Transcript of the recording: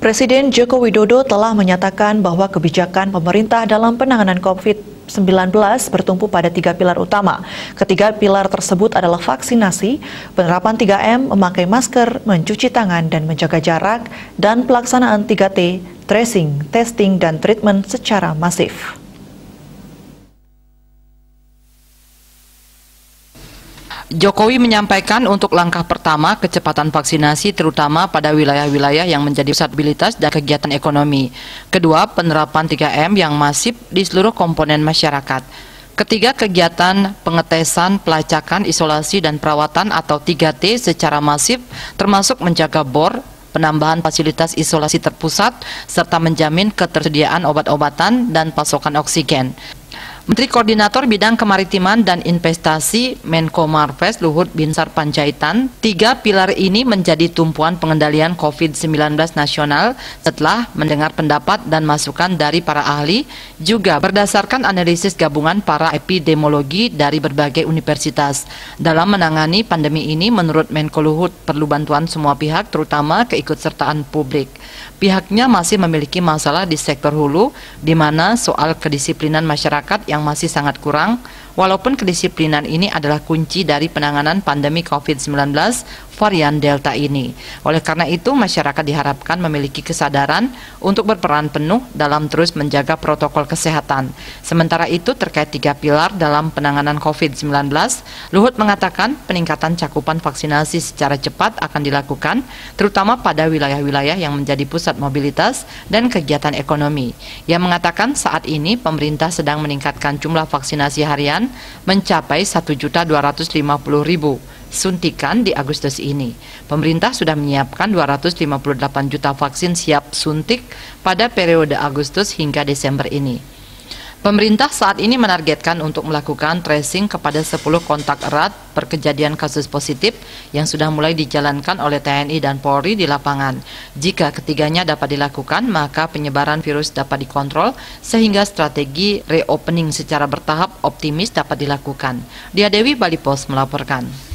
Presiden Joko Widodo telah menyatakan bahwa kebijakan pemerintah dalam penanganan COVID-19 bertumpu pada 3 pilar utama. Ketiga pilar tersebut adalah vaksinasi, penerapan 3M, memakai masker, mencuci tangan, dan menjaga jarak, dan pelaksanaan 3T, tracing, testing, dan treatment secara masif. Jokowi menyampaikan untuk langkah pertama kecepatan vaksinasi terutama pada wilayah-wilayah yang menjadi pusat mobilitas dan kegiatan ekonomi. Kedua, penerapan 3M yang masif di seluruh komponen masyarakat. Ketiga, kegiatan pengetesan, pelacakan, isolasi, dan perawatan atau 3T secara masif termasuk menjaga BOR, penambahan fasilitas isolasi terpusat, serta menjamin ketersediaan obat-obatan dan pasokan oksigen. Menteri Koordinator Bidang Kemaritiman dan Investasi Menko Marves Luhut Binsar Panjaitan, 3 pilar ini menjadi tumpuan pengendalian COVID-19 nasional setelah mendengar pendapat dan masukan dari para ahli, juga berdasarkan analisis gabungan para epidemiologi dari berbagai universitas. Dalam menangani pandemi ini, menurut Menko Luhut perlu bantuan semua pihak, terutama keikutsertaan publik. Pihaknya masih memiliki masalah di sektor hulu, di mana soal kedisiplinan masyarakat yang masih sangat kurang, walaupun kedisiplinan ini adalah kunci dari penanganan pandemi COVID-19 varian Delta ini. Oleh karena itu, masyarakat diharapkan memiliki kesadaran untuk berperan penuh dalam terus menjaga protokol kesehatan. Sementara itu, terkait 3 pilar dalam penanganan COVID-19, Luhut mengatakan peningkatan cakupan vaksinasi secara cepat akan dilakukan, terutama pada wilayah-wilayah yang menjadi pusat mobilitas dan kegiatan ekonomi. Ia mengatakan saat ini pemerintah sedang meningkatkan jumlah vaksinasi harian mencapai 1.250.000 suntikan di Agustus ini. Pemerintah sudah menyiapkan 258 juta vaksin siap suntik pada periode Agustus hingga Desember ini. Pemerintah saat ini menargetkan untuk melakukan tracing kepada 10 kontak erat per kejadian kasus positif yang sudah mulai dijalankan oleh TNI dan Polri di lapangan. Jika ketiganya dapat dilakukan, maka penyebaran virus dapat dikontrol sehingga strategi reopening secara bertahap optimis dapat dilakukan. Dia Dewi Bali Post melaporkan.